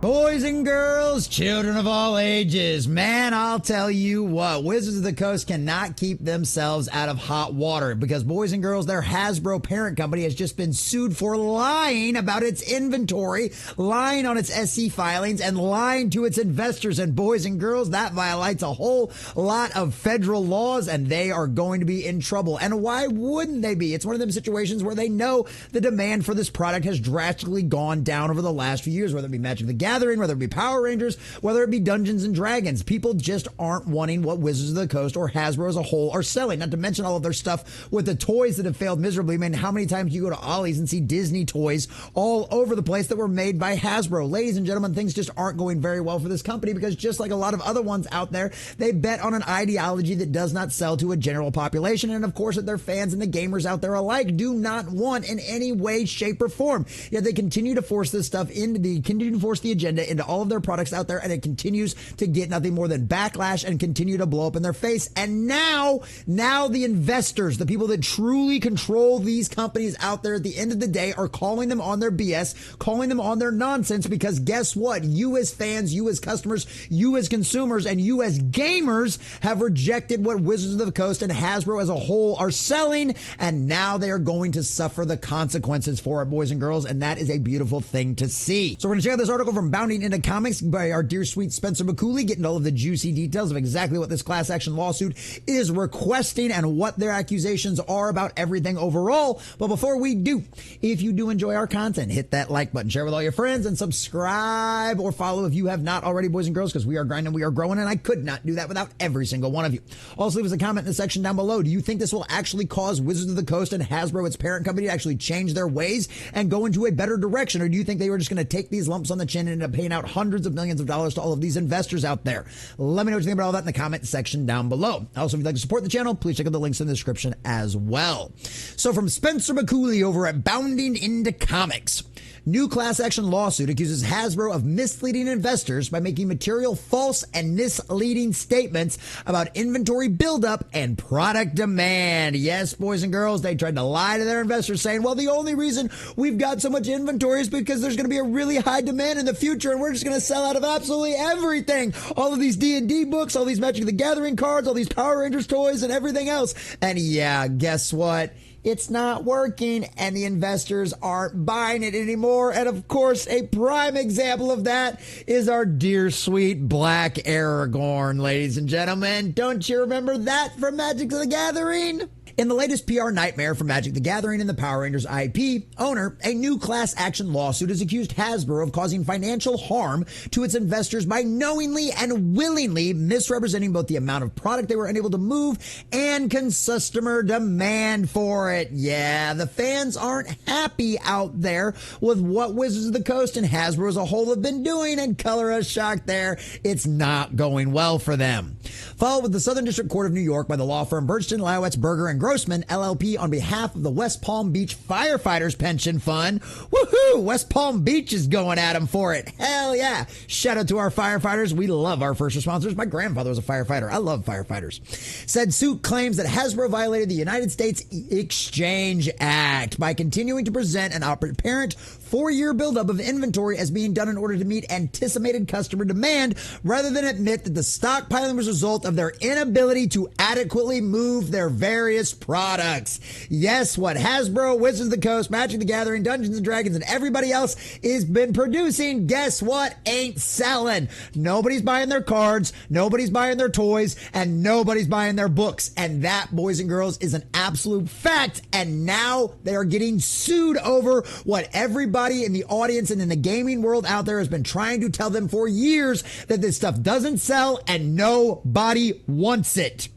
Boys and girls, children of all ages, man, I'll tell you what, Wizards of the Coast cannot keep themselves out of hot water because, boys and girls, their Hasbro parent company has just been sued for lying about its inventory, lying on its SC filings, and lying to its investors. And boys and girls, that violates a whole lot of federal laws, and they are going to be in trouble. And why wouldn't they be? It's one of them situations where they know the demand for this product has drastically gone down over the last few years, whether it be Magic the Gathering, whether it be Power Rangers, whether it be Dungeons and Dragons. People just aren't wanting what Wizards of the Coast or Hasbro as a whole are selling, not to mention all of their stuff with the toys that have failed miserably. I mean, how many times do you go to Ollie's and see Disney toys all over the place that were made by Hasbro? Ladies and gentlemen, things just aren't going very well for this company because, just like a lot of other ones out there, they bet on an ideology that does not sell to a general population, and of course that their fans and the gamers out there alike do not want in any way, shape, or form. Yet they continue to force this stuff continue to force the agenda into all of their products out there, and it continues to get nothing more than backlash and continue to blow up in their face. And now the investors, the people that truly control these companies out there at the end of the day, are calling them on their BS, calling them on their nonsense, because guess what? You as fans, you as customers, you as consumers, and you as gamers have rejected what Wizards of the Coast and Hasbro as a whole are selling, and now they are going to suffer the consequences for it, boys and girls, and that is a beautiful thing to see. So we're going to check out this article from Bounding Into Comics by our dear sweet Spencer McCooley, getting all of the juicy details of exactly what this class action lawsuit is requesting and what their accusations are about everything overall. But before we do, if you do enjoy our content, hit that like button, share with all your friends, and subscribe or follow if you have not already, boys and girls, because we are grinding, we are growing, and I could not do that without every single one of you. Also, leave us a comment in the section down below. Do you think this will actually cause Wizards of the Coast and Hasbro, its parent company, to actually change their ways and go into a better direction? Or do you think they were just going to take these lumps on the chin and end up paying out hundreds of millions of dollars to all of these investors out there? Let me know what you think about all that in the comment section down below. Also, if you'd like to support the channel, please check out the links in the description as well. So from Spencer McCooley over at Bounding Into Comics. New class action lawsuit accuses Hasbro of misleading investors by making material false and misleading statements about inventory buildup and product demand. Yes, boys and girls, they tried to lie to their investors, saying, well, the only reason we've got so much inventory is because there's going to be a really high demand in the future, and we're just going to sell out of absolutely everything. All of these D&D books, all these Magic the Gathering cards, all these Power Rangers toys, and everything else. And yeah, guess what? It's not working, and the investors aren't buying it anymore. And of course, a prime example of that is our dear sweet Black Aragorn, ladies and gentlemen. Don't you remember that from Magic the Gathering? In the latest PR nightmare for Magic the Gathering and the Power Rangers IP owner, a new class action lawsuit has accused Hasbro of causing financial harm to its investors by knowingly and willingly misrepresenting both the amount of product they were unable to move and customer demand for it. Yeah, the fans aren't happy out there with what Wizards of the Coast and Hasbro as a whole have been doing, and color us shocked there. It's not going well for them. Followed with the Southern District Court of New York by the law firm Birchton, Lowetz, Berger, and Grossman, LLP, on behalf of the West Palm Beach Firefighters Pension Fund. Woohoo! West Palm Beach is going at them for it. Hell yeah. Shout out to our firefighters. We love our first responders. My grandfather was a firefighter. I love firefighters. Said suit claims that Hasbro violated the United States Exchange Act by continuing to present an apparent 4-year buildup of inventory as being done in order to meet anticipated customer demand, rather than admit that the stockpiling was a result of their inability to adequately move their various products. Yes, what Hasbro, Wizards of the Coast, Magic the Gathering, Dungeons and Dragons, and everybody else has been producing, guess what? Ain't selling. Nobody's buying their cards, nobody's buying their toys, and nobody's buying their books. And that, boys and girls, is an absolute fact. And now they are getting sued over what everybody in the audience and in the gaming world out there has been trying to tell them for years, that this stuff doesn't sell and nobody wants it.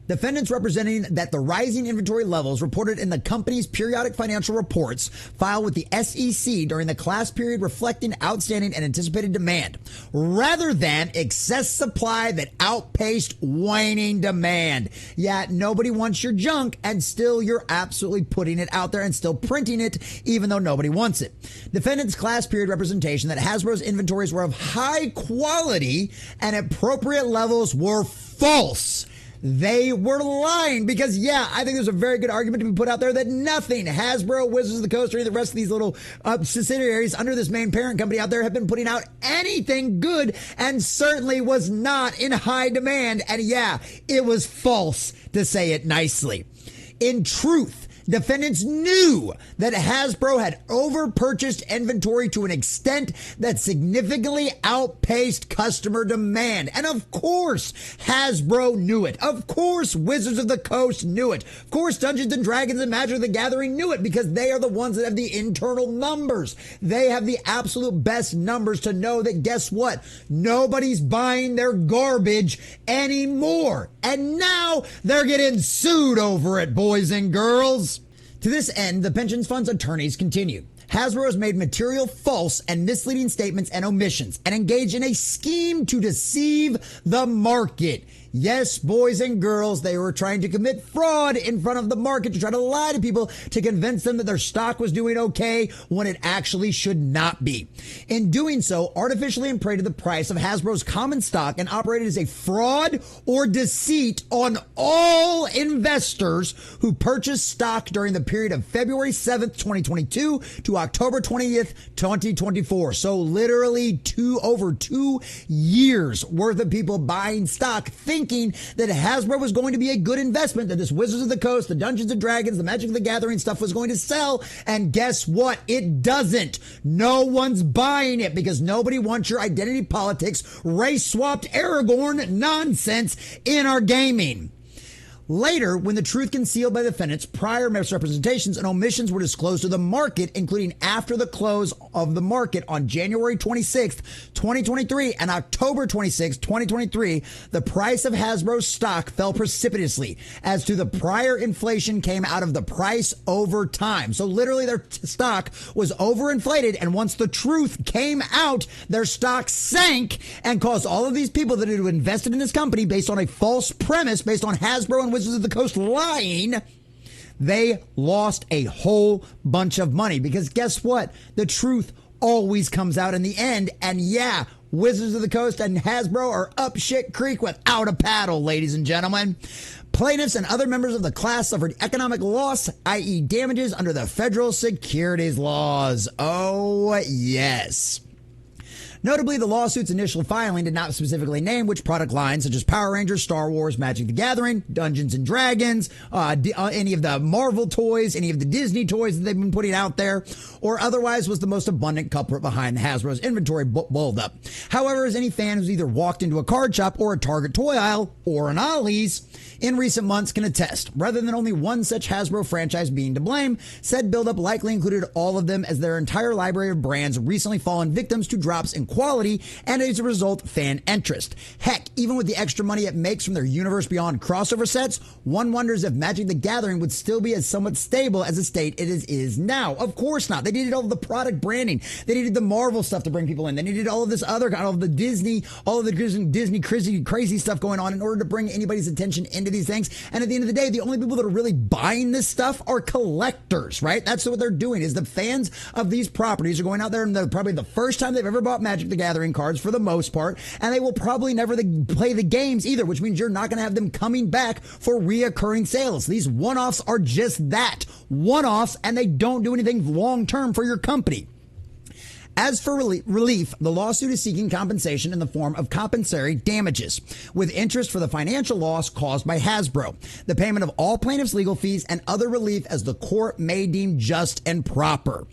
Defendants representing that the rising inventory levels reported in the company's periodic financial reports filed with the SEC during the class period reflecting outstanding and anticipated demand, rather than excess supply that outpaced waning demand. Yet nobody wants your junk, and still you're absolutely putting it out there and still printing it, even though nobody wants it. Defendants' class period representation that Hasbro's inventories were of high quality and appropriate levels were false. they were lying because, yeah, I think there's a very good argument to be put out there that nothing Hasbro, Wizards of the Coast, or any of the rest of these little subsidiaries under this main parent company out there have been putting out anything good, and certainly was not in high demand. And yeah, it was false, to say it nicely. In truth, defendants knew that Hasbro had overpurchased inventory to an extent that significantly outpaced customer demand. And of course, Hasbro knew it. Of course, Wizards of the Coast knew it. Of course, Dungeons & Dragons and Magic the Gathering knew it, because they are the ones that have the internal numbers. They have the absolute best numbers to know that, guess what? Nobody's buying their garbage anymore. And now they're getting sued over it, boys and girls. To this end, the pension fund's attorneys continue. Hasbro has made material false and misleading statements and omissions and engaged in a scheme to deceive the market. Yes, boys and girls, they were trying to commit fraud in front of the market to try to lie to people to convince them that their stock was doing okay when it actually should not be. In doing so, artificially inflated the price of Hasbro's common stock and operated as a fraud or deceit on all investors who purchased stock during the period of February 7th, 2022 to October 20th, 2024. So literally over 2 years worth of people buying stock thinking that Hasbro was going to be a good investment, that this Wizards of the Coast, the Dungeons and Dragons, the Magic the Gathering stuff was going to sell. And guess what? It doesn't. No one's buying it because nobody wants your identity politics, race swapped Aragorn nonsense in our gaming. Later, when the truth concealed by defendants, prior misrepresentations and omissions were disclosed to the market, including after the close of the market on January 26th, 2023 and October 26th, 2023, the price of Hasbro's stock fell precipitously as to the prior inflation came out of the price over time. So literally their stock was overinflated, and once the truth came out, their stock sank and caused all of these people that had invested in this company based on a false premise, based on Hasbro and Wizards of the Coast lying, they lost a whole bunch of money. Because guess what? The truth always comes out in the end. And yeah, Wizards of the Coast and Hasbro are up shit creek without a paddle, ladies and gentlemen. Plaintiffs and other members of the class suffered economic loss, i.e. damages under the federal securities laws. Oh, yes. Notably, the lawsuit's initial filing did not specifically name which product lines, such as Power Rangers, Star Wars, Magic the Gathering, Dungeons and Dragons, any of the Marvel toys, any of the Disney toys that they've been putting out there, or otherwise was the most abundant culprit behind Hasbro's inventory buildup. However, as any fan who's either walked into a card shop or a Target toy aisle or an Ollie's in recent months can attest, rather than only one such Hasbro franchise being to blame, said buildup likely included all of them, as their entire library of brands recently fallen victims to drops in quality and as a result fan interest. Heck, even with the extra money it makes from their Universe Beyond crossover sets, one wonders if Magic the Gathering would still be as somewhat stable as the state it is now. Of course not. They needed all of the product branding. They needed the Marvel stuff to bring people in. They needed all of this other kind of the Disney, all of the Disney crazy stuff going on in order to bring anybody's attention into these things. And at the end of the day, the only people that are really buying this stuff are collectors, right? That's what they're doing, is the fans of these properties are going out there, and they're probably the first time they've ever bought Magic the Gathering cards for the most part, and they will probably never play the games either, which means you're not going to have them coming back for reoccurring sales. These one-offs are just that, one-offs, and they don't do anything long-term for your company. As for relief, the lawsuit is seeking compensation in the form of compensatory damages, with interest for the financial loss caused by Hasbro, the payment of all plaintiffs' legal fees, and other relief as the court may deem just and proper.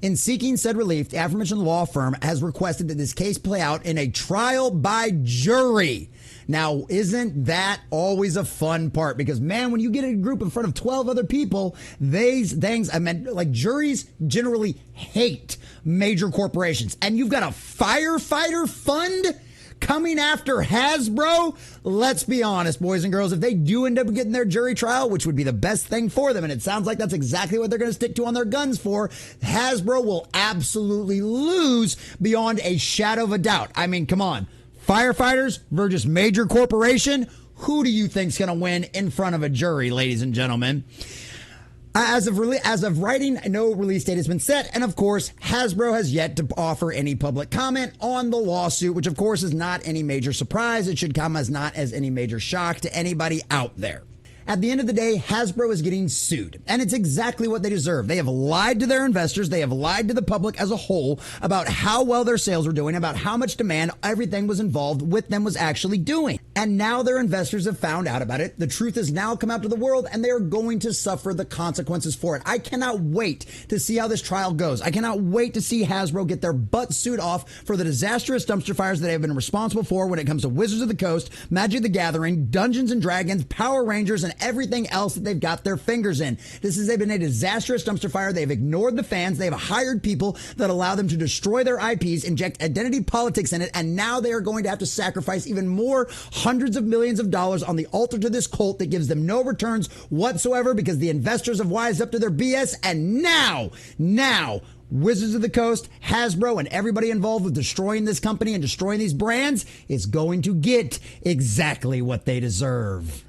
In seeking said relief, the aforementioned law firm has requested that this case play out in a trial by jury. Now, isn't that always a fun part? Because, man, when you get a group in front of 12 other people, these things, like juries generally hate major corporations. And you've got a firefighter fund coming after Hasbro? Let's be honest, boys and girls, if they do end up getting their jury trial, which would be the best thing for them, and it sounds like that's exactly what they're going to stick to on their guns for, Hasbro will absolutely lose beyond a shadow of a doubt. I mean, come on. Firefighters versus major corporation. Who do you think's going to win in front of a jury, ladies and gentlemen? As of writing, no release date has been set, and of course, Hasbro has yet to offer any public comment on the lawsuit, which of course is not any major surprise. It should come as not as any major shock to anybody out there. At the end of the day, Hasbro is getting sued, and it's exactly what they deserve. They have lied to their investors. They have lied to the public as a whole about how well their sales were doing, about how much demand everything was involved with them was actually doing. And now their investors have found out about it. The truth has now come out to the world, and they are going to suffer the consequences for it. I cannot wait to see how this trial goes. I cannot wait to see Hasbro get their butt sued off for the disastrous dumpster fires that they have been responsible for when it comes to Wizards of the Coast, Magic the Gathering, Dungeons and Dragons, Power Rangers, and everything else that they've got their fingers in. They've been a disastrous dumpster fire. They've ignored the fans. They've hired people that allow them to destroy their IPs, inject identity politics in it, and now they are going to have to sacrifice even more hundreds of millions of dollars on the altar to this cult that gives them no returns whatsoever because the investors have wised up to their BS, and now, Wizards of the Coast, Hasbro, and everybody involved with destroying this company and destroying these brands is going to get exactly what they deserve.